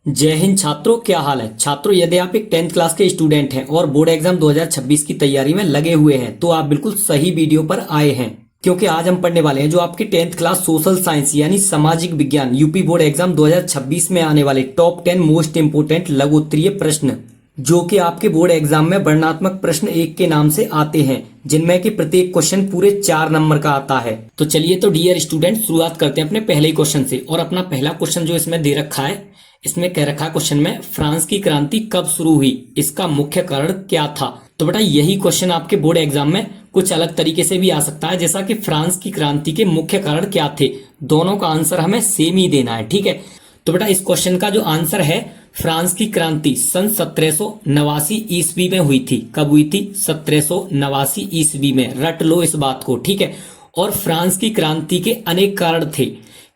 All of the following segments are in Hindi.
जय हिंद छात्रों, क्या हाल है। छात्रों, यदि आप एक 10th क्लास के स्टूडेंट हैं और बोर्ड एग्जाम 2026 की तैयारी में लगे हुए हैं तो आप बिल्कुल सही वीडियो पर आए हैं, क्योंकि आज हम पढ़ने वाले हैं जो आपकी 10th क्लास सोशल साइंस यानी सामाजिक विज्ञान यूपी बोर्ड एग्जाम 2026 में आने वाले टॉप 10 मोस्ट इंपोर्टेंट लघु उत्तरीय प्रश्न, जो कि आपके बोर्ड एग्जाम में वर्णनात्मक प्रश्न 1 के नाम से आते हैं, जिनमें कि प्रत्येक क्वेश्चन पूरे 4 नंबर का आता है। तो चलिए तो डियर स्टूडेंट शुरुआत करते हैं अपने पहले क्वेश्चन से। और अपना पहला क्वेश्चन जो इसमें दे रखा है, इसमें कह रखा है क्वेश्चन में, फ्रांस की क्रांति कब शुरू हुई, इसका मुख्य कारण क्या था। तो बेटा यही क्वेश्चन आपके बोर्ड एग्जाम में कुछ अलग तरीके से भी आ सकता है, जैसा कि फ्रांस की क्रांति के मुख्य कारण क्या थे। दोनों का आंसर हमें सेम ही देना है, ठीक है। तो बेटा इस क्वेश्चन का जो आंसर है, फ्रांस की क्रांति सन 1789 ईस्वी में हुई थी। कब हुई थी? 1789 ईस्वी में। रट लो इस बात को, ठीक है। और फ्रांस की क्रांति के अनेक कारण थे,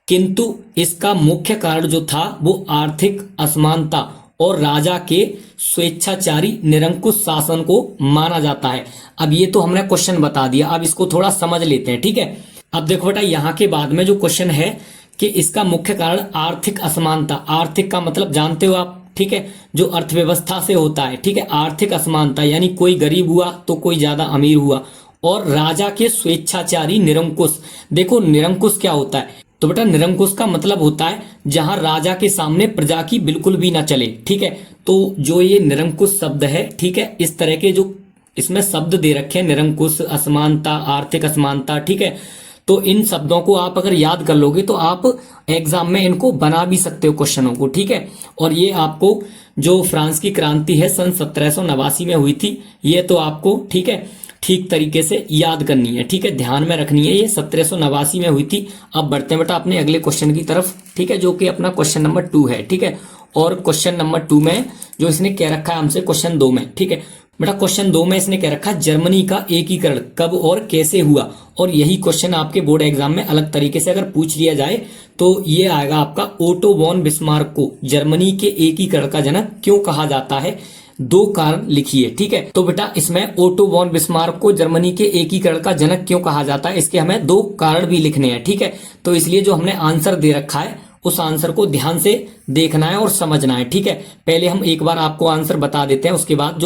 किंतु इसका मुख्य कारण जो था वो आर्थिक असमानता और राजा के स्वेच्छाचारी निरंकुश शासन को माना जाता है। अब ये तो हमने क्वेश्चन बता दिया, अब इसको थोड़ा समझ लेते हैं, ठीक है। अब देखो बेटा, यहाँ के बाद में जो क्वेश्चन है कि इसका मुख्य कारण आर्थिक असमानता। आर्थिक का मतलब जानते हो आप, ठीक है, जो अर्थव्यवस्था से होता है, ठीक है। आर्थिक असमानता यानी कोई गरीब हुआ तो कोई ज्यादा अमीर हुआ। और राजा के स्वेच्छाचारी निरंकुश। देखो निरंकुश क्या होता है, तो बेटा निरंकुश का मतलब होता है जहां राजा के सामने प्रजा की बिल्कुल भी ना चले, ठीक है। तो जो ये निरंकुश शब्द है, ठीक है, इस तरह के जो इसमें शब्द दे रखे हैं, निरंकुश, असमानता, आर्थिक असमानता, ठीक है, तो इन शब्दों को आप अगर याद कर लोगे तो आप एग्जाम में इनको बना भी सकते हो क्वेश्चनों को, ठीक है। और ये आपको जो फ्रांस की क्रांति है सन 1789 में हुई थी, ये तो आपको, ठीक है, ठीक तरीके से याद करनी है, ठीक है, ध्यान में रखनी है। ये 1789 में हुई थी। अब बढ़ते हैं बेटा अपने अगले क्वेश्चन की तरफ, ठीक है, जो कि अपना क्वेश्चन नंबर 2 है, ठीक है। और क्वेश्चन नंबर 2 में जो इसने कह रखा है हमसे क्वेश्चन 2 में, ठीक है बेटा, क्वेश्चन 2 में इसने कह रखा है जर्मनी का एकीकरण कब और कैसे हुआ। और यही क्वेश्चन आपके बोर्ड एग्जाम में अलग तरीके से अगर पूछ लिया जाए तो ये आएगा आपका, ओटो वॉन बिस्मार्क को जर्मनी के एकीकरण का जनक क्यों कहा जाता है। 2 कारण लिखिए, ठीक है। तो बेटा इसमें ओटो वॉन बिस्मार्क को जर्मनी के एकीकरण का जनक क्यों कहा जाता है, इसके हमें 2 कारण भी लिखने हैं, ठीक है। तो इसलिए जो हमने आंसर दे रखा है उस आंसर को ध्यान से देखना है और समझना है, ठीक है। पहले हम एक बार आपको आंसर बता देते हैं, उसके बाद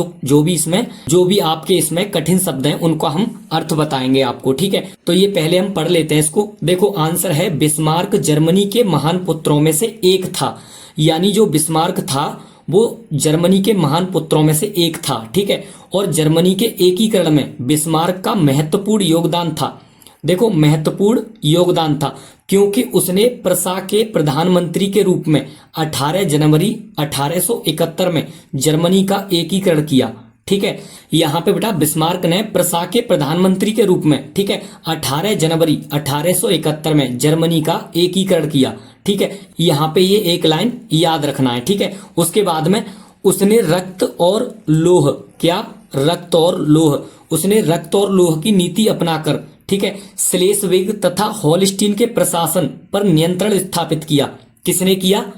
जो भी आपके इसमें कठिन शब्द हैं उनको हम अर्थ बताएंगे आपको, ठीक है। तो ये पहले हम पढ़ लेते हैं इसको। देखो आंसर है, बिस्मार्क जर्मनी के महान पुत्रों में से एक था। यानी जो बिस्मार्क था वो जर्मनी के महान पुत्रों में से एक था, ठीक है। और जर्मनी के एकीकरण में बिस्मार्क का महत्वपूर्ण योगदान था। देखो महत्वपूर्ण योगदान था क्योंकि उसने प्रसा के प्रधानमंत्री के रूप में 18 जनवरी 1871 में जर्मनी का एकीकरण किया, ठीक है। यहाँ पे बेटा बिस्मार्क ने प्रसा के प्रधानमंत्री के रूप में, ठीक है, 18 जनवरी 1871 में जर्मनी का एकीकरण किया, ठीक है। यहाँ पे ये एक लाइन याद रखना है, ठीक है। उसके बाद में उसने रक्त और लोह, क्या, रक्त और लोह, उसने रक्त और लोह की नीति अपनाकर, ठीक है, स्लेस्विग तथा होल्स्टीन के प्रशासन पर नियंत्रण स्थापित किया। किसने किया?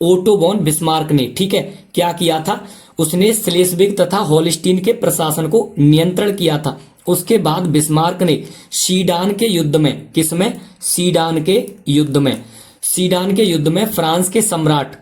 ओटो वॉन बिस्मार्क ने, ठीक है। क्या किया था? उसने स्लेस्विग तथा होल्स्टीन के प्रशासन को नियंत्रण किया था। उसके बाद बिस्मार्क ने सीडान के युद्ध में, किसमें? सीडान के युद्ध में, सीडान के युद्ध में फ्रांस के सम्राट,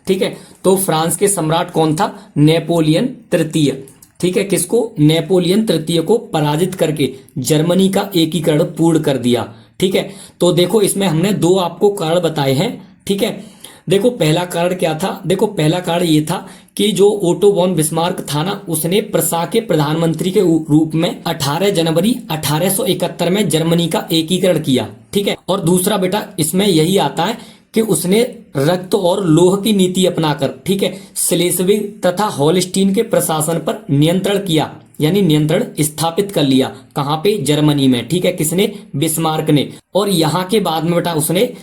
ठीक है। तो फ्रांस के सम्राट कौन था? नेपोलियन तृतीय, ठीक है। किसको? नेपोलियन तृतीय को पराजित करके जर्मनी का एकीकरण पूर्ण कर दिया, ठीक है। तो देखो इसमें हमने 2 आपको कारण बताए हैं, ठीक है। देखो पहला कारण क्या था? देखो पहला कारण ये था कि जो ओटो वॉन बिस्मार्क था ना, उसने प्रसा के प्रधानमंत्री के रूप में 18 जनवरी 1871 में जर्मनी का एकीकरण किया, ठीक है। और दूसरा बेटा इसमें यही आता है कि उसने रक्त और लोह की नीति अपनाकर, ठीक है, स्लेस्विग तथा होल्स्टीन के प्रशासन पर नियंत्रण किया, यानी नियंत्रण स्थापित कर लिया। कहां पे? जर्मनी में, ठीक है। किसने? बिस्मार्क ने। और यहां के बाद में बेटा उसने,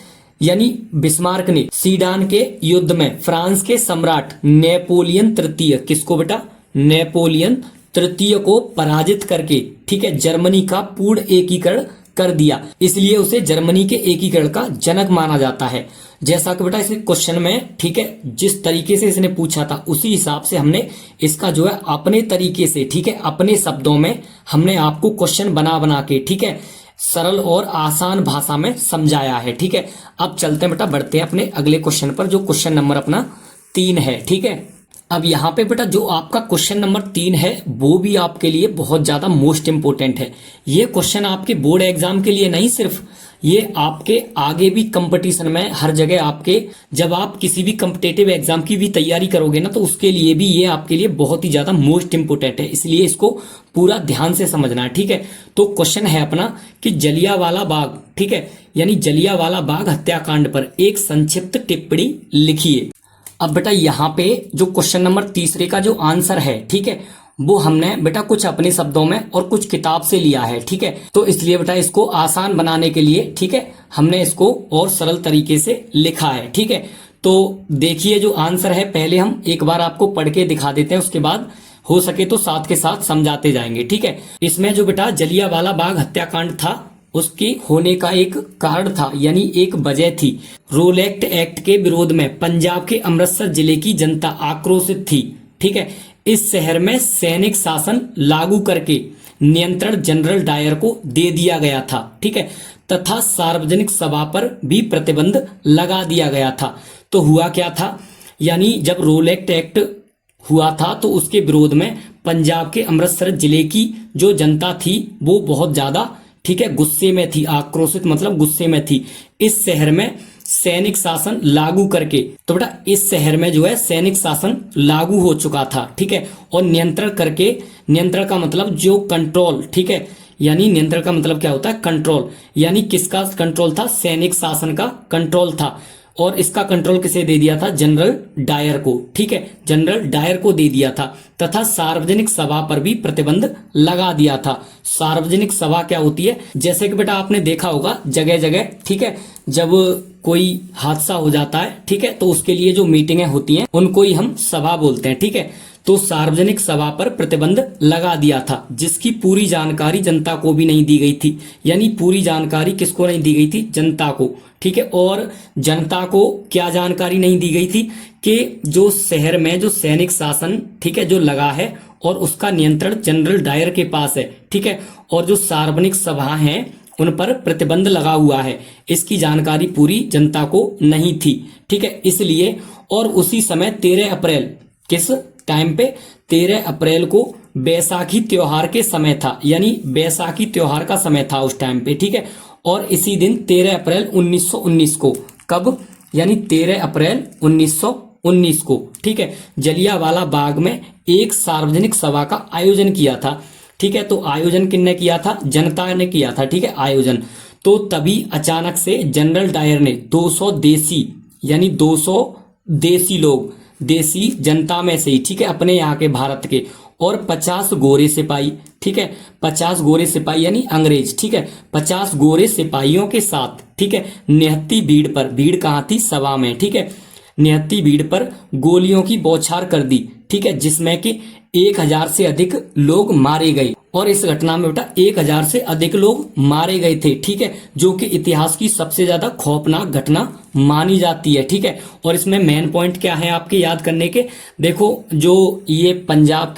यानी बिस्मार्क ने सीडान के युद्ध में फ्रांस के सम्राट नेपोलियन तृतीय, किसको बेटा? नेपोलियन तृतीय को पराजित करके, ठीक है, जर्मनी का पूर्ण एकीकरण कर दिया। इसलिए उसे जर्मनी के एकीकरण का जनक माना जाता है। जैसा कि बेटा इस क्वेश्चन में, ठीक है, जिस तरीके से इसने पूछा था उसी हिसाब से हमने इसका जो है अपने तरीके से, ठीक है, अपने शब्दों में हमने आपको क्वेश्चन बना बना के, ठीक है, सरल और आसान भाषा में समझाया है। ठीक है, अब चलते हैं बेटा, बढ़ते हैं अपने अगले क्वेश्चन पर, जो क्वेश्चन नंबर अपना 3 है। ठीक है, अब यहाँ पे बेटा जो आपका क्वेश्चन नंबर 3 है वो भी आपके लिए बहुत ज्यादा मोस्ट इंपोर्टेंट है। ये क्वेश्चन आपके बोर्ड एग्जाम के लिए नहीं, सिर्फ ये आपके आगे भी कंपटीशन में हर जगह आपके, जब आप किसी भी कॉम्पिटेटिव एग्जाम की भी तैयारी करोगे ना, तो उसके लिए भी ये आपके लिए बहुत ही ज्यादा मोस्ट इंपोर्टेंट है, इसलिए इसको पूरा ध्यान से समझना है। ठीक है, तो क्वेश्चन है अपना कि जलियांवाला बाग, ठीक है, यानी जलियांवाला बाग हत्याकांड पर एक संक्षिप्त टिप्पणी लिखिए। अब बेटा यहाँ पे जो क्वेश्चन नंबर तीसरे का जो आंसर है, ठीक है, वो हमने बेटा कुछ अपने शब्दों में और कुछ किताब से लिया है। ठीक है, तो इसलिए बेटा इसको आसान बनाने के लिए, ठीक है, हमने इसको और सरल तरीके से लिखा है। ठीक है, तो देखिए जो आंसर है, पहले हम एक बार आपको पढ़ के दिखा देते हैं, उसके बाद हो सके तो साथ के साथ समझाते जाएंगे। ठीक है, इसमें जो बेटा जलियांवाला बाग हत्याकांड था, उसके होने का एक कारण था, यानी एक वजह थी। रोलेक्ट एक्ट के विरोध में पंजाब के अमृतसर जिले की जनता आक्रोशित थी। ठीक है, इस शहर में सैनिक शासन लागू करके नियंत्रण जनरल डायर को दे दिया गया था। ठीक है, तथा सार्वजनिक सभा पर भी प्रतिबंध लगा दिया गया था। तो हुआ क्या था, यानी जब रोलेक्ट एक्ट हुआ था तो उसके विरोध में पंजाब के अमृतसर जिले की जो जनता थी वो बहुत ज्यादा, ठीक है, गुस्से में थी। आक्रोशित मतलब गुस्से में थी। इस शहर में सैनिक शासन लागू करके, तो बेटा इस शहर में जो है सैनिक शासन लागू हो चुका था। ठीक है, और नियंत्रण करके, नियंत्रण का मतलब जो कंट्रोल, ठीक है, यानी नियंत्रण का मतलब क्या होता है, कंट्रोल, यानी किसका कंट्रोल था, सैनिक शासन का कंट्रोल था। और इसका कंट्रोल किसे दे दिया था, जनरल डायर को। ठीक है, जनरल डायर को दे दिया था, तथा सार्वजनिक सभा पर भी प्रतिबंध लगा दिया था। सार्वजनिक सभा क्या होती है, जैसे कि बेटा आपने देखा होगा जगह जगह, ठीक है, जब कोई हादसा हो जाता है, ठीक है, तो उसके लिए जो मीटिंगें होती हैं उनको ही हम सभा बोलते हैं। ठीक है, तो सार्वजनिक सभा पर प्रतिबंध लगा दिया था, जिसकी पूरी जानकारी जनता को भी नहीं दी गई थी। यानी पूरी जानकारी किसको नहीं दी गई थी, जनता को। ठीक है, और जनता को क्या जानकारी नहीं दी गई थी कि जो शहर में जो सैनिक शासन, ठीक है, जो लगा है और उसका नियंत्रण जनरल डायर के पास है। ठीक है, और जो सार्वजनिक सभा हैं उन पर प्रतिबंध लगा हुआ है, इसकी जानकारी पूरी जनता को नहीं थी। ठीक है, इसलिए, और उसी समय 13 अप्रैल, किस टाइम पे, 13 अप्रैल को बैसाखी त्योहार के समय था, यानी बैसाखी त्योहार का समय था उस टाइम पे। ठीक है, और इसी दिन 13 अप्रैल 1919 को, कब, यानी 13 अप्रैल 1919 को, ठीक है, जलियांवाला बाग में एक सार्वजनिक सभा का आयोजन किया था। ठीक है, तो आयोजन किसने किया था, जनता ने किया था। ठीक है, आयोजन। तो तभी अचानक से जनरल डायर ने 200 देसी, यानी 200 देसी लोग, देसी जनता में से ही, ठीक है, अपने यहाँ के भारत के, और 50 गोरे सिपाही, ठीक है, 50 गोरे सिपाही यानी अंग्रेज, ठीक है, 50 गोरे सिपाहियों के साथ, ठीक है, निहत्ती भीड़ पर, भीड़ कहाँ थी, सभा में, ठीक है, निहत्ती भीड़ पर गोलियों की बौछार कर दी। ठीक है, जिसमें कि 1000 से अधिक लोग मारे गए, और इस घटना में बेटा 1000 से अधिक लोग मारे गए थे। ठीक है, जो कि इतिहास की सबसे ज्यादा खौफनाक घटना मानी जाती है। ठीक है, और इसमें मेन पॉइंट क्या है आपके याद करने के, देखो जो ये पंजाब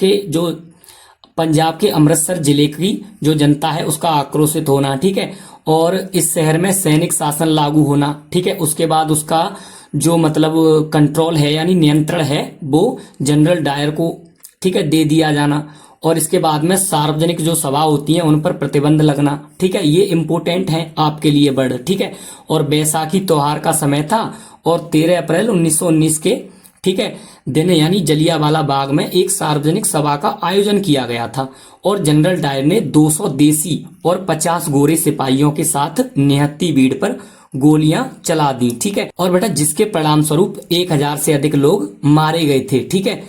के अमृतसर जिले की जो जनता है उसका आक्रोशित होना, ठीक है, और इस शहर में सैनिक शासन लागू होना, ठीक है, उसके बाद उसका जो मतलब कंट्रोल है यानी नियंत्रण है वो जनरल डायर को, ठीक है, दे दिया जाना, और इसके बाद में सार्वजनिक जो सभा होती हैं उन पर प्रतिबंध लगना। ठीक है, ये इंपॉर्टेंट है आपके लिए वर्ड। ठीक है, और बैसाखी त्योहार का समय था, और 13 अप्रैल 1919 के, ठीक है, दिन यानी जलियांवाला बाग में एक सार्वजनिक सभा का आयोजन किया गया था, और जनरल डायर ने 200 देसी और 50 गोरे सिपाहियों के साथ निहत्ती भीड़ पर गोलियां चला दी। ठीक है, और बेटा जिसके परिणाम स्वरूप 1000 से अधिक लोग मारे गए थे। ठीक है,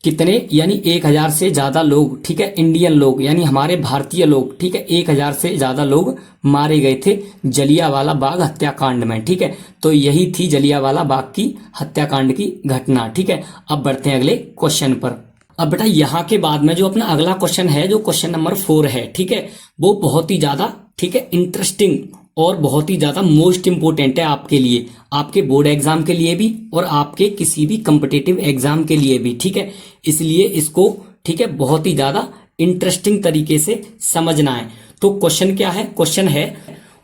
कितने, यानी 1000 से ज्यादा लोग, ठीक है, इंडियन लोग यानी हमारे भारतीय लोग, ठीक है, 1000 से ज्यादा लोग मारे गए थे जलियांवाला बाग हत्याकांड में। ठीक है, तो यही थी जलियांवाला बाग की हत्याकांड की घटना। ठीक है, अब बढ़ते हैं अगले क्वेश्चन पर। अब बेटा यहाँ के बाद में जो अपना अगला क्वेश्चन है, जो क्वेश्चन नंबर 4 है, ठीक है, वो बहुत ही ज्यादा, ठीक है, इंटरेस्टिंग और बहुत ही ज्यादा मोस्ट इंपोर्टेंट है आपके लिए, आपके बोर्ड एग्जाम के लिए भी और आपके किसी भी कॉम्पिटिटिव एग्जाम के लिए भी। ठीक है, इसलिए इसको, ठीक है, बहुत ही ज्यादा इंटरेस्टिंग तरीके से समझना है। तो क्वेश्चन क्या है, क्वेश्चन है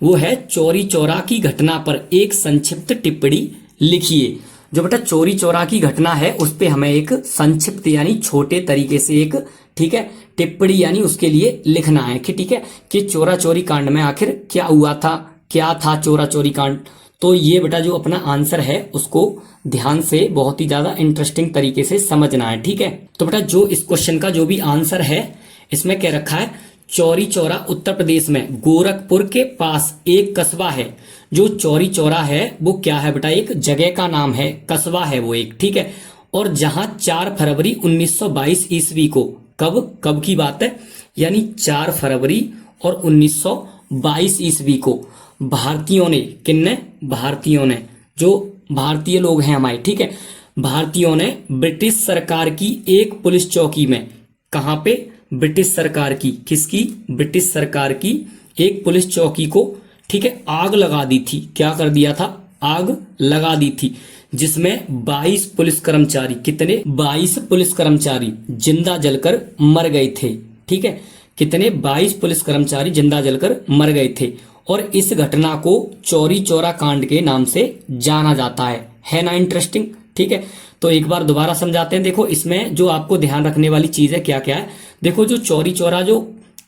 वो है चौरी चौरा की घटना पर एक संक्षिप्त टिप्पणी लिखिए। जो बेटा चौरी चौरा की घटना है उस पे हमें एक संक्षिप्त यानी छोटे तरीके से एक, ठीक है, टिप्पणी यानी उसके लिए लिखना है कि ठीक है कि चोरा चोरी कांड में आखिर क्या हुआ था, क्या था चोरा चोरी कांड। तो ये बेटा जो अपना आंसर है उसको ध्यान से बहुत ही ज्यादा इंटरेस्टिंग तरीके से समझना है, ठीक है। तो बेटा जो इस क्वेश्चन का जो भी आंसर है इसमें क्या रखा है, चौरी चौरा उत्तर प्रदेश में गोरखपुर के पास एक कस्बा है। जो चौरी चौरा है वो क्या है बेटा, एक जगह का नाम है, कस्बा है वो एक, ठीक है। और जहां 4 फरवरी 1922 ईस्वी को, कब की बात है, यानी 4 फरवरी और 1922 ईस्वी को भारतीयों ने, किन्ने, भारतीयों ने, जो भारतीय लोग हैं हमारे, ठीक है, भारतीयों ने ब्रिटिश सरकार की एक पुलिस चौकी में, कहां पे, ब्रिटिश सरकार की, किसकी, ब्रिटिश सरकार की एक पुलिस चौकी को, ठीक है, आग लगा दी थी। क्या कर दिया था, आग लगा दी थी, जिसमें 22 पुलिस कर्मचारी, कितने, 22 पुलिस कर्मचारी जिंदा जलकर मर गए थे, ठीक है, कितने, 22 पुलिस कर्मचारी जिंदा जलकर मर गए थे। और इस घटना को चौरी चौरा कांड के नाम से जाना जाता है ना इंटरेस्टिंग, ठीक है। तो एक बार दोबारा समझाते हैं। देखो इसमें जो आपको ध्यान रखने वाली चीज है क्या क्या है, देखो जो चौरी चौरा जो,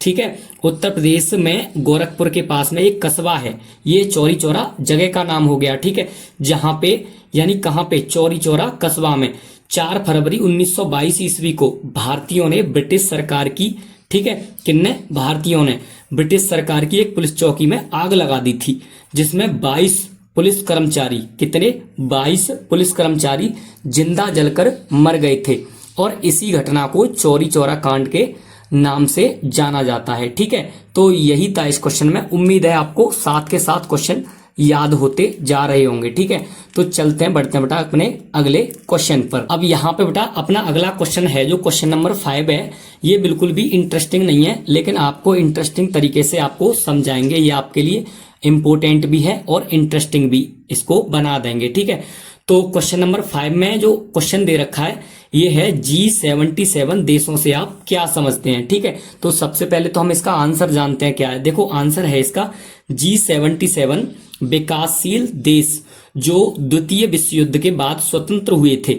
ठीक है, उत्तर प्रदेश में गोरखपुर के पास में एक कस्बा है, ये चौरी चौरा जगह का नाम हो गया, ठीक है, जहां पे यानी कहां पे, चौरी चौरा कस्बा में 4 फरवरी 1922 ईस्वी को भारतीयों ने ब्रिटिश सरकार की, ठीक है, किन्ने, भारतीयों ने ब्रिटिश सरकार की एक पुलिस चौकी में आग लगा दी थी, जिसमें 22 पुलिस कर्मचारी, कितने, 22 पुलिस कर्मचारी जिंदा जलकर मर गए थे। और इसी घटना को चौरी चौरा कांड के नाम से जाना जाता है, ठीक है। तो यही था इस क्वेश्चन में। उम्मीद है आपको साथ के साथ क्वेश्चन याद होते जा रहे होंगे, ठीक है। तो चलते हैं, बढ़ते हैं बेटा अपने अगले क्वेश्चन पर। अब यहाँ पे बेटा अपना अगला क्वेश्चन है जो क्वेश्चन नंबर 5 है। ये बिल्कुल भी इंटरेस्टिंग नहीं है, लेकिन आपको इंटरेस्टिंग तरीके से आपको समझाएंगे, ये आपके लिए इंपोर्टेंट भी है और इंटरेस्टिंग भी इसको बना देंगे, ठीक है। तो क्वेश्चन नंबर 5 में जो क्वेश्चन दे रखा है ये है G77 देशों से आप क्या समझते हैं, ठीक है। तो सबसे पहले तो हम इसका आंसर जानते हैं क्या है। देखो आंसर है इसका G77 विकासशील देश जो द्वितीय विश्व युद्ध के बाद स्वतंत्र हुए थे।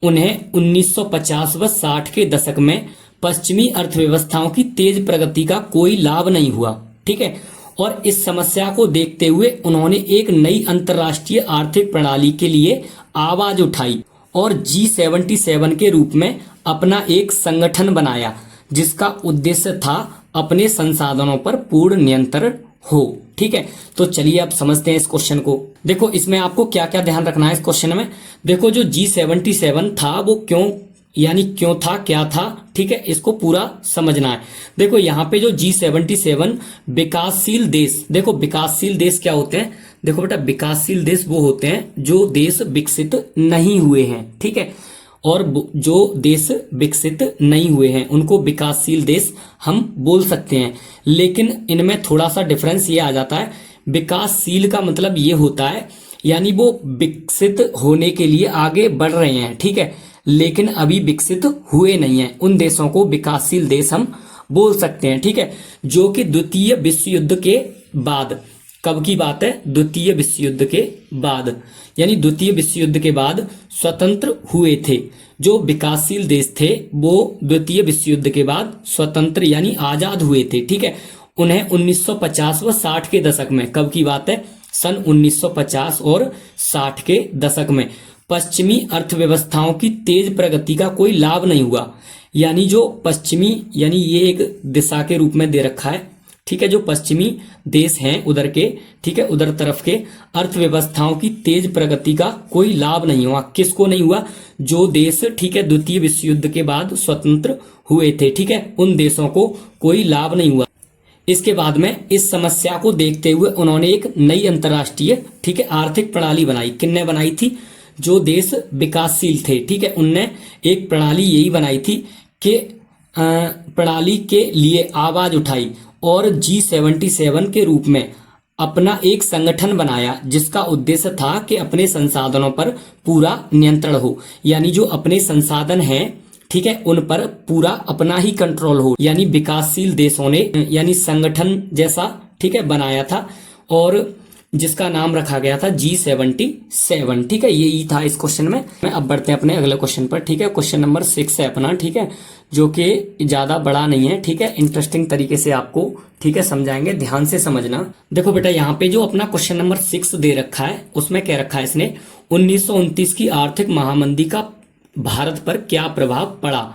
उन्हें 1950 व 60 के दशक में पश्चिमी अर्थव्यवस्थाओं की तेज प्रगति का कोई लाभ नहीं हुआ, ठीक है। और इस समस्या को देखते हुए उन्होंने एक नई अंतर्राष्ट्रीय आर्थिक प्रणाली के लिए आवाज उठाई और G77 के रूप में अपना एक संगठन बनाया, जिसका उद्देश्य था अपने संसाधनों पर पूर्ण नियंत्रण हो, ठीक है। तो चलिए अब समझते हैं इस क्वेश्चन को। देखो इसमें आपको क्या क्या ध्यान रखना है इस क्वेश्चन में। देखो जो G77 था वो क्यों, यानी क्यों था, क्या था, ठीक है, इसको पूरा समझना है। देखो यहाँ पे जो G77 विकासशील देश, देखो विकासशील देश क्या होते हैं, देखो बेटा विकासशील देश वो होते हैं जो देश विकसित नहीं हुए हैं, ठीक है। और जो देश विकसित नहीं हुए हैं उनको विकासशील देश हम बोल सकते हैं। लेकिन इनमें थोड़ा सा डिफरेंस ये आ जाता है, विकासशील का मतलब ये होता है यानी वो विकसित होने के लिए आगे बढ़ रहे हैं, ठीक है, लेकिन अभी विकसित हुए नहीं हैं, उन देशों को विकासशील देश हम बोल सकते हैं, ठीक है। जो कि द्वितीय विश्व युद्ध के बाद, कब की बात है, द्वितीय विश्व युद्ध के बाद, यानी द्वितीय विश्व युद्ध के बाद स्वतंत्र हुए थे। जो विकासशील देश थे वो द्वितीय विश्व युद्ध के बाद स्वतंत्र यानी आजाद हुए थे, ठीक है। उन्हें 1950 व 60 के दशक में, कब की बात है, सन 1950 और 60 के दशक में पश्चिमी अर्थव्यवस्थाओं की तेज प्रगति का कोई लाभ नहीं हुआ। यानी जो पश्चिमी, यानी ये एक दिशा के रूप में दे रखा है, ठीक है, जो पश्चिमी देश हैं उधर के, ठीक है, उधर तरफ के अर्थव्यवस्थाओं की तेज प्रगति का कोई लाभ नहीं हुआ। किसको नहीं हुआ, जो देश, ठीक है, द्वितीय विश्व युद्ध के बाद स्वतंत्र हुए थे, ठीक है, उन देशों को कोई लाभ नहीं हुआ। इसके बाद में इस समस्या को देखते हुए उन्होंने एक नई अंतर्राष्ट्रीय, ठीक है, आर्थिक प्रणाली बनाई। किन्ने बनाई थी, जो देश विकासशील थे, ठीक है, उनने एक प्रणाली यही बनाई थी कि प्रणाली के लिए आवाज उठाई और G77 के रूप में अपना एक संगठन बनाया, जिसका उद्देश्य था कि अपने संसाधनों पर पूरा नियंत्रण हो। यानी जो अपने संसाधन हैं, ठीक है, उन पर पूरा अपना ही कंट्रोल हो, यानी विकासशील देशों ने यानी संगठन जैसा, ठीक है, बनाया था और जिसका नाम रखा गया था G77। ठीक है, यही था इस क्वेश्चन में। अब बढ़ते हैं अपने अगले क्वेश्चन पर। ठीक है, क्वेश्चन नंबर 6 है अपना। ठीक है, जो कि ज्यादा बड़ा नहीं है। ठीक है, इंटरेस्टिंग तरीके से आपको, ठीक है, समझाएंगे, ध्यान से समझना। देखो बेटा, यहाँ पे जो अपना क्वेश्चन नंबर 6 दे रखा है उसमें क्या रखा है इसने, 1929 की आर्थिक महामंदी का भारत पर क्या प्रभाव पड़ा।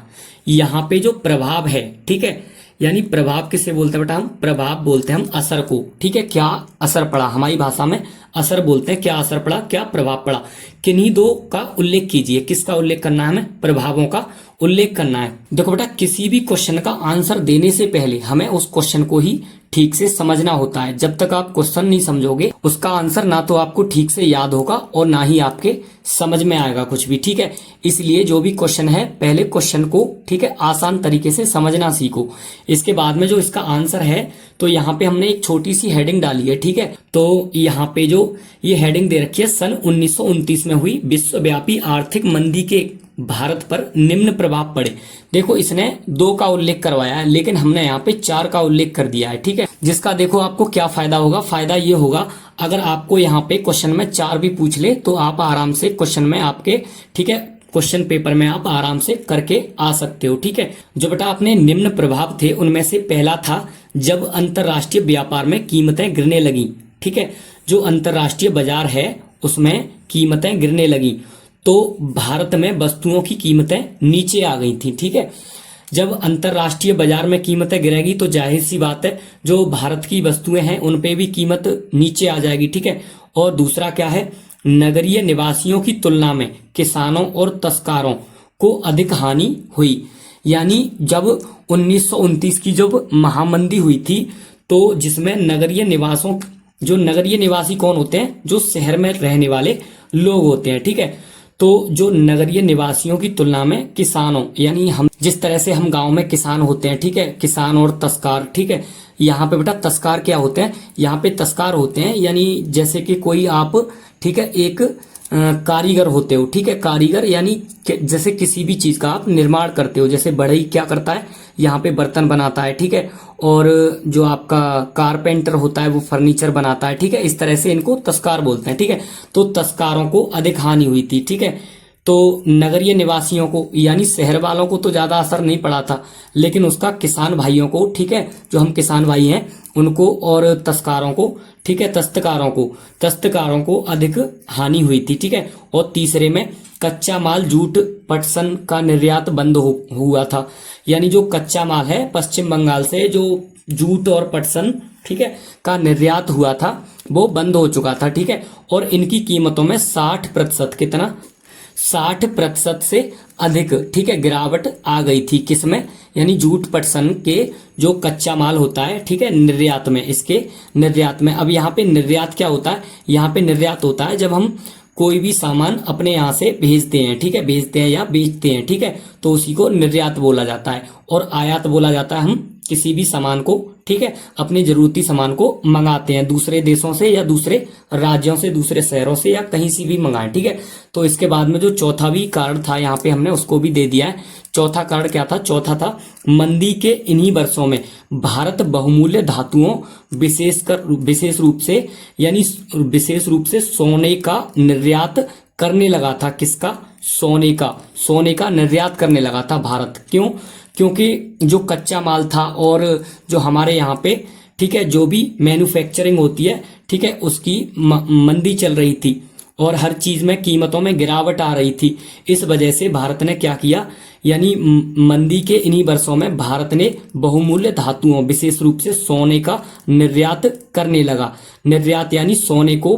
यहाँ पे जो प्रभाव है, ठीक है, यानी प्रभाव किसे बोलते हैं बेटा, हम प्रभाव बोलते हैं हम असर को। ठीक है, क्या असर पड़ा, हमारी भाषा में असर बोलते हैं, क्या असर पड़ा, क्या प्रभाव पड़ा। किन्हीं दो का उल्लेख कीजिए। किसका उल्लेख करना है हमें, प्रभावों का उल्लेख करना है। देखो बेटा, किसी भी क्वेश्चन का आंसर देने से पहले हमें उस क्वेश्चन को ही ठीक से समझना होता है। जब तक आप क्वेश्चन नहीं समझोगे उसका आंसर ना तो आपको ठीक से याद होगा और ना ही आपके समझ में आएगा कुछ भी। ठीक है, इसलिए जो भी क्वेश्चन है पहले क्वेश्चन को, ठीक है, आसान तरीके से समझना सीखो। इसके बाद में जो इसका आंसर है, तो यहाँ पे हमने एक छोटी सी हेडिंग डाली है। ठीक है, तो यहाँ पे जो ये हेडिंग दे रखी है, सन 1929 में हुई विश्वव्यापी आर्थिक मंदी के भारत पर निम्न प्रभाव पड़े। देखो, इसने 2 का उल्लेख करवाया है लेकिन हमने यहाँ पे 4 का उल्लेख कर दिया है। ठीक है, जिसका देखो आपको क्या फायदा होगा, फायदा ये होगा अगर आपको यहाँ पे क्वेश्चन में 4 भी पूछ ले तो आप आराम से क्वेश्चन में आपके, ठीक है, क्वेश्चन पेपर में आप आराम से करके आ सकते हो। ठीक है, जो बेटा अपने निम्न प्रभाव थे उनमें से पहला था जब अंतरराष्ट्रीय व्यापार में कीमतें गिरने लगी। ठीक है, जो अंतरराष्ट्रीय बाजार है उसमें कीमतें गिरने लगी तो भारत में वस्तुओं की कीमतें नीचे आ गई थी। ठीक है, जब अंतरराष्ट्रीय बाजार में कीमतें गिरेगी तो जाहिर सी बात है जो भारत की वस्तुएं हैं उन पे भी कीमत नीचे आ जाएगी। ठीक है, और दूसरा क्या है, नगरीय निवासियों की तुलना में किसानों और तस्करों को अधिक हानि हुई। यानी जब 1929 की जब महामंदी हुई थी तो जिसमें नगरीय निवासों, जो नगरीय निवासी कौन होते हैं, जो शहर में रहने वाले लोग होते हैं। ठीक है, तो जो नगरीय निवासियों की तुलना में किसानों, यानी हम जिस तरह से हम गांव में किसान होते हैं, ठीक है, किसान और तस्कार। ठीक है, यहाँ पे बेटा तस्कार क्या होते हैं, यहाँ पे तस्कार होते हैं यानी जैसे कि कोई आप, ठीक है, एक कारीगर होते हो। ठीक है, कारीगर यानी जैसे किसी भी चीज का आप निर्माण करते हो, जैसे बढ़ई क्या करता है, यहाँ पे बर्तन बनाता है। ठीक है, और जो आपका कारपेंटर होता है वो फर्नीचर बनाता है। ठीक है, इस तरह से इनको तस्कार बोलते हैं। ठीक है, तो तस्कारों को अधिक हानि हुई थी। ठीक है, तो नगरीय निवासियों को यानी शहर वालों को तो ज्यादा असर नहीं पड़ा था लेकिन उसका किसान भाइयों को, ठीक है, जो हम किसान भाई हैं उनको, और तस्कारों को, ठीक है, तस्तकारों को अधिक हानि हुई थी। ठीक है, और तीसरे में कच्चा माल जूट पटसन का निर्यात बंद हुआ था। यानी जो कच्चा माल है पश्चिम बंगाल से जो जूट और पटसन, ठीक है, का निर्यात हुआ था वो बंद हो चुका था। ठीक है, और इनकी कीमतों में 60%, कितना, 60% से अधिक, ठीक है, गिरावट आ गई थी। किसमें, यानी जूट पटसन के जो कच्चा माल होता है, ठीक है, निर्यात में, इसके निर्यात में। अब यहाँ पे निर्यात क्या होता है, यहाँ पे निर्यात होता है जब हम कोई भी सामान अपने यहाँ से भेजते हैं, ठीक है, भेजते हैं या बेचते हैं। ठीक है, तो उसी को निर्यात बोला जाता है। और आयात बोला जाता है हम किसी भी सामान को, ठीक है, अपनी जरूरती सामान को मंगाते हैं दूसरे देशों से या दूसरे राज्यों से, दूसरे शहरों से या कहीं से भी मंगाएं। ठीक है, तो इसके बाद में जो चौथा भी कारण था यहाँ पे हमने उसको भी दे दिया है। चौथा कारण क्या था, चौथा था मंदी के इन्हीं वर्षों में भारत बहुमूल्य धातुओं विशेष रूप से, यानी विशेष रूप से सोने का निर्यात करने लगा था। किसका, सोने का निर्यात करने लगा था भारत। क्यों, क्योंकि जो कच्चा माल था और जो हमारे यहाँ पे, ठीक है, जो भी मैन्युफैक्चरिंग होती है, ठीक है, उसकी मंदी चल रही थी और हर चीज में कीमतों में गिरावट आ रही थी। इस वजह से भारत ने क्या किया, यानी मंदी के इन्हीं वर्षों में भारत ने बहुमूल्य धातुओं विशेष रूप से सोने का निर्यात करने लगा। निर्यात यानी सोने को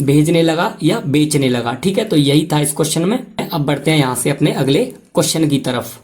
भेजने लगा या बेचने लगा। ठीक है, तो यही था इस क्वेश्चन में। अब बढ़ते हैं यहाँ से अपने अगले क्वेश्चन की तरफ।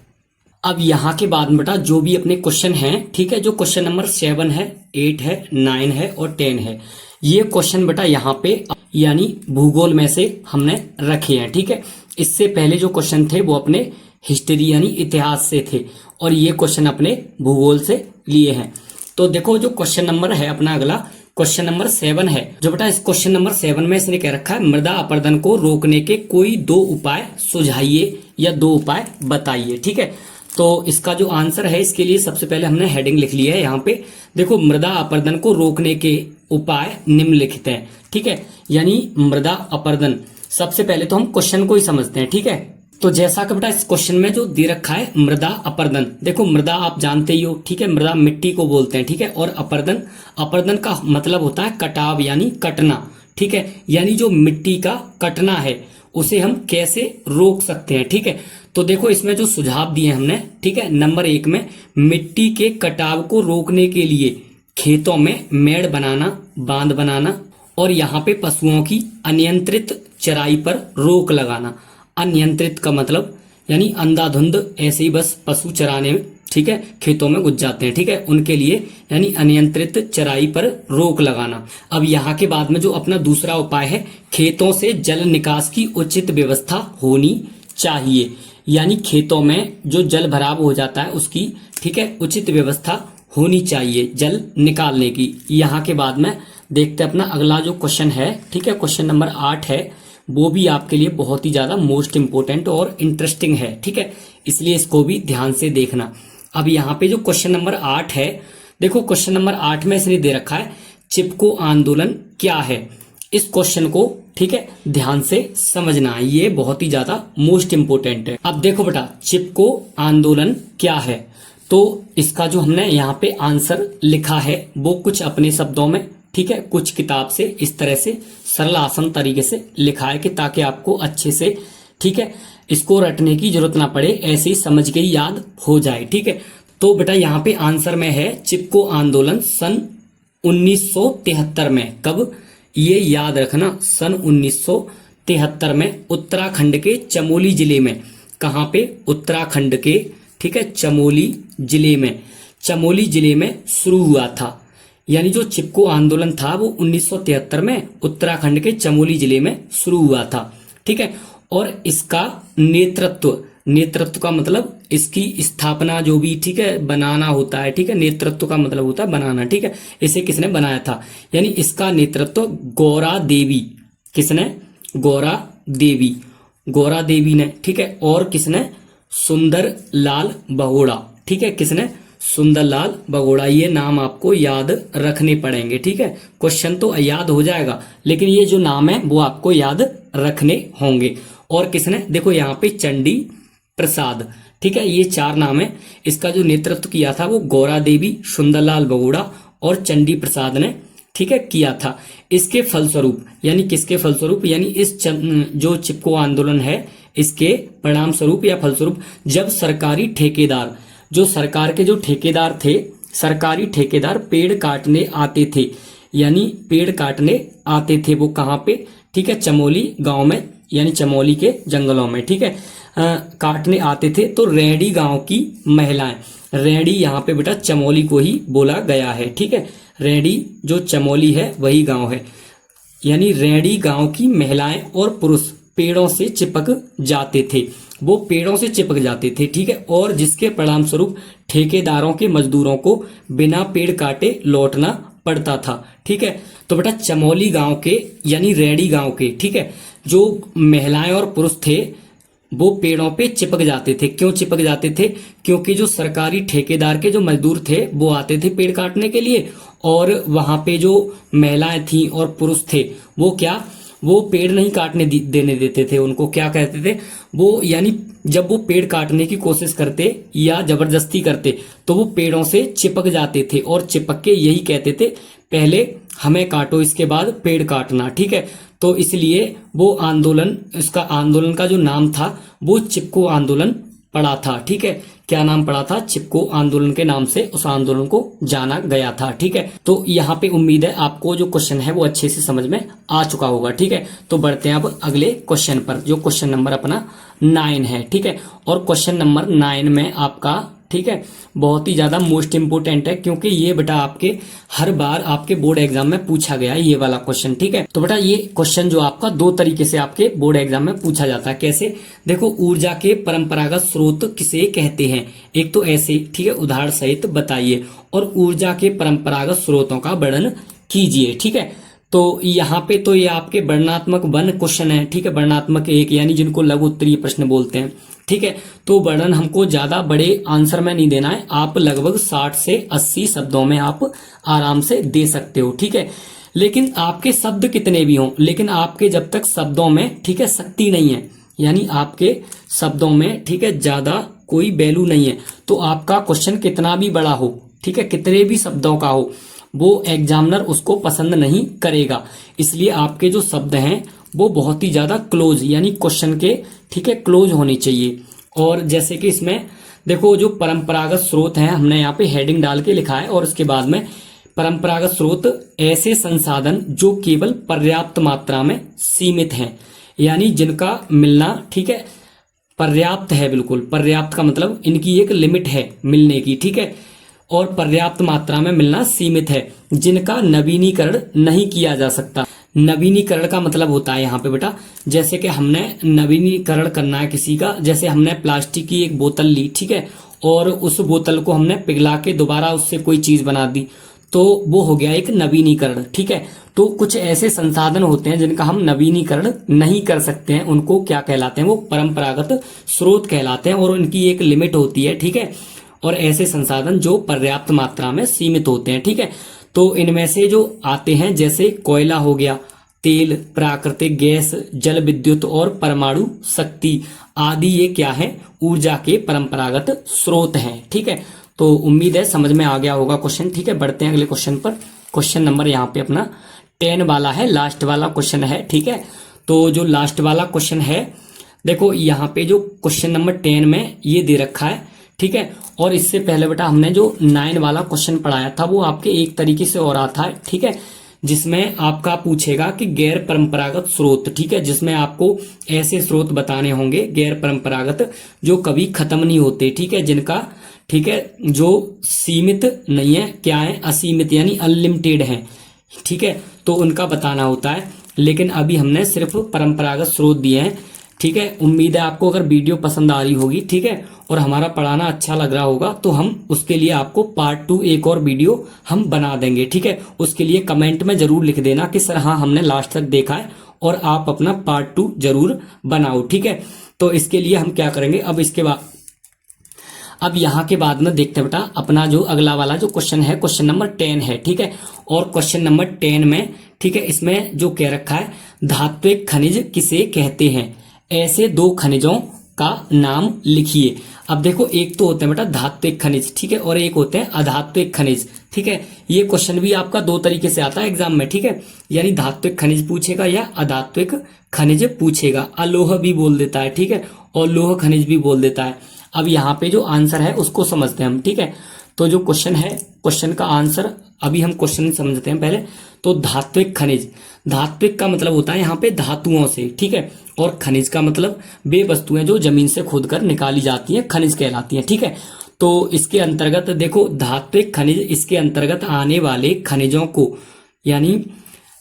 अब यहाँ के बाद बेटा जो भी अपने क्वेश्चन हैं, ठीक है, जो क्वेश्चन नंबर 7 है, 8 है, 9 है और 10 है, ये क्वेश्चन बेटा यहाँ पे यानी भूगोल में से हमने रखे हैं। ठीक है, इससे पहले जो क्वेश्चन थे वो अपने हिस्ट्री यानी इतिहास से थे और ये क्वेश्चन अपने भूगोल से लिए हैं। तो देखो जो क्वेश्चन नंबर है अपना अगला, क्वेश्चन नंबर 7 है। जो बेटा इस क्वेश्चन नंबर 7 में इसने कह रखा है, मृदा अपरदन को रोकने के कोई 2 उपाय सुझाइए या 2 उपाय बताइए। ठीक है, तो इसका जो आंसर है इसके लिए सबसे पहले हमने हेडिंग लिख लिया है यहाँ पे। देखो, मृदा अपरदन को रोकने के उपाय निम्नलिखित हैं। ठीक है, यानी मृदा अपरदन, सबसे पहले तो हम क्वेश्चन को ही समझते हैं। ठीक है, तो जैसा कि बेटा इस क्वेश्चन में जो दे रखा है मृदा अपरदन, देखो मृदा आप जानते ही हो। ठीक है, मृदा मिट्टी को बोलते हैं। ठीक है, और अपरदन, अपरदन का मतलब होता है कटाव यानी कटना। ठीक है, यानी जो मिट्टी का कटना है उसे हम कैसे रोक सकते हैं। ठीक है, तो देखो इसमें जो सुझाव दिए हमने, ठीक है, नंबर 1 में मिट्टी के कटाव को रोकने के लिए खेतों में मेड़ बनाना, बांध बनाना, और यहाँ पे पशुओं की अनियंत्रित चराई पर रोक लगाना। अनियंत्रित का मतलब यानी अंधाधुंध ऐसे ही बस पशु चराने में, ठीक है, खेतों में घुस जाते हैं। ठीक है, उनके लिए यानी अनियंत्रित चराई पर रोक लगाना। अब यहाँ के बाद में जो अपना दूसरा उपाय है, खेतों से जल निकास की उचित व्यवस्था होनी चाहिए। यानी खेतों में जो जल भराव हो जाता है उसकी, ठीक है, उचित व्यवस्था होनी चाहिए जल निकालने की। यहाँ के बाद में देखते हैं अपना अगला जो क्वेश्चन है। ठीक है, क्वेश्चन नंबर 8 है, वो भी आपके लिए बहुत ही ज्यादा मोस्ट इंपोर्टेंट और इंटरेस्टिंग है। ठीक है, इसलिए इसको भी ध्यान से देखना। अब यहाँ पे जो क्वेश्चन नंबर 8 है, देखो क्वेश्चन नंबर 8 में इसने दे रखा है चिपको आंदोलन क्या है। इस क्वेश्चन को, ठीक है, ध्यान से समझना, ये बहुत ही ज्यादा मोस्ट इंपोर्टेंट है। अब देखो बेटा, चिपको आंदोलन क्या है, तो इसका जो हमने यहाँ पे आंसर लिखा है वो कुछ अपने शब्दों में, ठीक है, कुछ किताब से इस तरह से सरल आसान तरीके से लिखा है कि ताकि आपको अच्छे से, ठीक है, इसको रटने की जरूरत ना पड़े, ऐसे ही समझ के ही याद हो जाए। ठीक है, तो बेटा यहाँ पे आंसर में है चिपको आंदोलन सन 1973 में। कब, ये याद रखना, सन 1973 में उत्तराखंड के चमोली जिले में। कहाँ पे, उत्तराखंड के, ठीक है, चमोली जिले में, चमोली जिले में शुरू हुआ था। यानी जो चिपको आंदोलन था वो 1973 में उत्तराखंड के चमोली जिले में शुरू हुआ था। ठीक है, और इसका नेतृत्व, नेतृत्व का मतलब इसकी स्थापना जो भी, ठीक है, बनाना होता है। ठीक है, नेतृत्व का मतलब होता है बनाना। ठीक है, इसे किसने बनाया था, यानी इसका नेतृत्व गौरा देवी, किसने, गौरा देवी, गौरा देवी ने। ठीक है, और किसने, सुंदर लाल बगोड़ा। ठीक है, किसने, सुंदर लाल बगोड़ा। ये नाम आपको याद रखने पड़ेंगे। ठीक है, क्वेश्चन तो याद हो जाएगा लेकिन ये जो नाम है वो आपको याद रखने होंगे। और किसने, देखो यहाँ पे चंडी प्रसाद। ठीक है, ये 4 नाम है। इसका जो नेतृत्व किया था वो गौरा देवी, सुंदरलाल बगोड़ा और चंडी प्रसाद ने, ठीक है, किया था। इसके फलस्वरूप, यानी किसके फलस्वरूप, यानी इस जो चिपको आंदोलन है इसके परिणाम स्वरूप या फलस्वरूप, जब सरकारी ठेकेदार, जो सरकार के जो ठेकेदार थे, सरकारी ठेकेदार पेड़ काटने आते थे, यानी पेड़ काटने आते थे वो कहाँ पे, ठीक है, चमोली गांव में, यानी चमोली के जंगलों में। ठीक है, काटने आते थे तो रेडी गांव की महिलाएं, रेडी यहाँ पे बेटा चमोली को ही बोला गया है। ठीक है, रेडी जो चमोली है वही गांव है, यानी रेडी गांव की महिलाएं और पुरुष पेड़ों से चिपक जाते थे, वो पेड़ों से चिपक जाते थे। ठीक है, और जिसके परिणाम स्वरूप ठेकेदारों के मजदूरों को बिना पेड़ काटे लौटना पड़ता था। ठीक है, तो बेटा चमोली गांव के, यानी रेडी गांव के, ठीक है, जो महिलाएं और पुरुष थे वो पेड़ों पे चिपक जाते थे। क्यों चिपक जाते थे, क्योंकि जो सरकारी ठेकेदार के जो मजदूर थे वो आते थे पेड़ काटने के लिए, और वहां पे जो महिलाएं थी और पुरुष थे वो क्या, वो पेड़ नहीं काटने देने देते थे उनको। क्या कहते थे वो, यानी जब वो पेड़ काटने की कोशिश करते या जबरदस्ती करते तो वो पेड़ों से चिपक जाते थे, और चिपक के यही कहते थे पहले हमें काटो इसके बाद पेड़ काटना। ठीक है, तो इसलिए वो आंदोलन, इसका आंदोलन का जो नाम था वो चिपको आंदोलन पड़ा था। ठीक है, क्या नाम पड़ा था, चिपको आंदोलन के नाम से उस आंदोलन को जाना गया था। ठीक है, तो यहाँ पे उम्मीद है आपको जो क्वेश्चन है वो अच्छे से समझ में आ चुका होगा। ठीक है, तो बढ़ते हैं अब अगले क्वेश्चन पर, जो क्वेश्चन नंबर अपना 9 है। ठीक है, और क्वेश्चन नंबर 9 में आपका, ठीक है, बहुत ही ज्यादा मोस्ट इंपोर्टेंट है क्योंकि ये बेटा आपके हर बार आपके बोर्ड एग्जाम में पूछा गया है ये वाला क्वेश्चन। ठीक है, तो बेटा ये क्वेश्चन जो आपका 2 तरीके से आपके बोर्ड एग्जाम में पूछा जाता है। कैसे, देखो, ऊर्जा के परंपरागत स्रोत किसे कहते हैं, एक तो ऐसे, ठीक है, उदाहरण सहित बताइए, और ऊर्जा के परंपरागत स्रोतों का वर्णन कीजिए। ठीक है, तो यहाँ पे तो ये आपके वर्णनात्मक 1 क्वेश्चन है, ठीक है, वर्णनात्मक 1 यानी जिनको लघु उत्तरीय प्रश्न बोलते हैं, ठीक है। तो वर्णन हमको ज्यादा बड़े आंसर में नहीं देना है, आप लगभग 60 से 80 शब्दों में आप आराम से दे सकते हो, ठीक है। लेकिन आपके शब्द कितने भी हों, लेकिन आपके जब तक शब्दों में, ठीक है, शक्ति नहीं है, यानी आपके शब्दों में, ठीक है, ज्यादा कोई वैल्यू नहीं है, तो आपका क्वेश्चन कितना भी बड़ा हो, ठीक है, कितने भी शब्दों का हो, वो एग्जामिनर उसको पसंद नहीं करेगा। इसलिए आपके जो शब्द हैं वो बहुत ही ज्यादा क्लोज, यानी क्वेश्चन के, ठीक है, क्लोज होने चाहिए। और जैसे कि इसमें देखो जो परंपरागत स्रोत हैं, हमने यहाँ पे हेडिंग डाल के लिखा है, और उसके बाद में परंपरागत स्रोत ऐसे संसाधन जो केवल पर्याप्त मात्रा में सीमित हैं, यानी जिनका मिलना, ठीक है, पर्याप्त है, बिल्कुल पर्याप्त का मतलब इनकी एक लिमिट है मिलने की, ठीक है, और पर्याप्त मात्रा में मिलना सीमित है, जिनका नवीनीकरण नहीं किया जा सकता। नवीनीकरण का मतलब होता है यहाँ पे बेटा, जैसे कि हमने नवीनीकरण करना है किसी का, जैसे हमने प्लास्टिक की एक बोतल ली, ठीक है, और उस बोतल को हमने पिघला के दोबारा उससे कोई चीज बना दी, तो वो हो गया एक नवीनीकरण, ठीक है। तो कुछ ऐसे संसाधन होते हैं जिनका हम नवीनीकरण नहीं कर सकते हैं, उनको क्या कहलाते हैं, वो परंपरागत स्रोत कहलाते हैं, और उनकी एक लिमिट होती है, ठीक है। और ऐसे संसाधन जो पर्याप्त मात्रा में सीमित होते हैं, ठीक है। तो इनमें से जो आते हैं जैसे कोयला हो गया, तेल, प्राकृतिक गैस, जल विद्युत और परमाणु शक्ति आदि, ये क्या है, ऊर्जा के परंपरागत स्रोत हैं, ठीक है। तो उम्मीद है समझ में आ गया होगा क्वेश्चन, ठीक है। बढ़ते हैं अगले क्वेश्चन पर। क्वेश्चन नंबर यहाँ पे अपना 10 वाला है, लास्ट वाला क्वेश्चन है, ठीक है। तो जो लास्ट वाला क्वेश्चन है, देखो यहाँ पे जो क्वेश्चन नंबर 10 में ये दे रखा है, ठीक है। और इससे पहले बेटा हमने जो 9 वाला क्वेश्चन पढ़ाया था वो आपके एक तरीके से और आता है, ठीक है, जिसमें आपका पूछेगा कि गैर परंपरागत स्रोत, ठीक है, जिसमें आपको ऐसे स्रोत बताने होंगे गैर परंपरागत जो कभी खत्म नहीं होते, ठीक है, जिनका, ठीक है, जो सीमित नहीं है, क्या है, असीमित यानी अनलिमिटेड है, ठीक है, तो उनका बताना होता है। लेकिन अभी हमने सिर्फ परंपरागत स्रोत दिए हैं, ठीक है। उम्मीद है आपको अगर वीडियो पसंद आ रही होगी, ठीक है, और हमारा पढ़ाना अच्छा लग रहा होगा, तो हम उसके लिए आपको पार्ट 2 एक और वीडियो हम बना देंगे, ठीक है। उसके लिए कमेंट में जरूर लिख देना कि सर हाँ हमने लास्ट तक देखा है, और आप अपना पार्ट 2 जरूर बनाओ, ठीक है। तो इसके लिए हम क्या करेंगे, अब इसके बाद, अब यहाँ के बाद में देखते हैं बेटा अपना जो अगला वाला जो क्वेश्चन है, क्वेश्चन नंबर 10 है, ठीक है। और क्वेश्चन नंबर 10 में, ठीक है, इसमें जो कह रखा है, धात्विक खनिज किसे कहते हैं, ऐसे 2 खनिजों का नाम लिखिए। अब देखो एक तो होते हैं बेटा धात्विक खनिज, ठीक है, और एक होते हैं अधात्विक खनिज, ठीक है। ये क्वेश्चन भी आपका 2 तरीके से आता है एग्जाम में, ठीक है, यानी धात्विक खनिज पूछेगा या अधात्विक खनिज पूछेगा, अलोह भी बोल देता है, ठीक है, और लोह खनिज भी बोल देता है। अब यहाँ पे जो आंसर है उसको समझते हैं हम, ठीक है। तो जो क्वेश्चन है, क्वेश्चन का आंसर अभी हम क्वेश्चन समझते हैं पहले। तो धात्विक खनिज, धात्विक का मतलब होता है यहाँ पे धातुओं से, ठीक है, और खनिज का मतलब वे वस्तुएं जो जमीन से खोदकर निकाली जाती हैं, खनिज कहलाती हैं, ठीक है। तो इसके अंतर्गत देखो धात्विक खनिज, इसके अंतर्गत आने वाले खनिजों को, यानी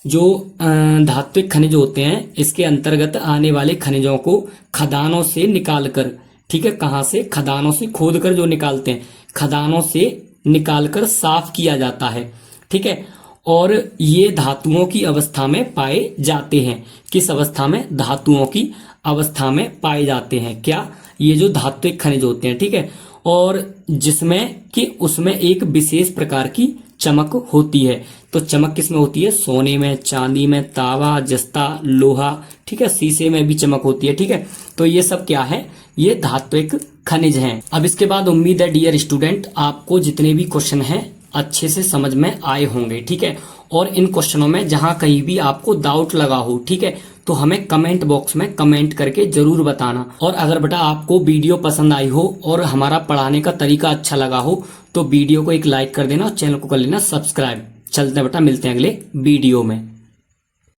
जो धात्विक खनिज होते हैं इसके अंतर्गत आने वाले खनिजों को खदानों से निकालकर, ठीक है, कहाँ से, खदानों से खोदकर जो निकालते हैं, खदानों से निकालकर साफ किया जाता है, ठीक है। और ये धातुओं की अवस्था में पाए जाते हैं, किस अवस्था में, धातुओं की अवस्था में पाए जाते हैं, क्या, ये जो धात्विक खनिज होते हैं, ठीक है। और जिसमें कि उसमें एक विशेष प्रकार की चमक होती है। तो चमक किसमें होती है, सोने में, चांदी में, तावा, जस्ता, लोहा, ठीक है, शीशे में भी चमक होती है, ठीक है। तो ये सब क्या है, ये धात्विक खनिज हैं। अब इसके बाद उम्मीद है डियर स्टूडेंट आपको जितने भी क्वेश्चन हैं अच्छे से समझ में आए होंगे, ठीक है। और इन क्वेश्चनों में जहां कहीं भी आपको डाउट लगा हो, ठीक है, तो हमें कमेंट बॉक्स में कमेंट करके जरूर बताना। और अगर बेटा आपको वीडियो पसंद आई हो और हमारा पढ़ाने का तरीका अच्छा लगा हो तो वीडियो को एक लाइक कर देना और चैनल को कर लेना सब्सक्राइब। चलते हैं बेटा, मिलते हैं अगले वीडियो में।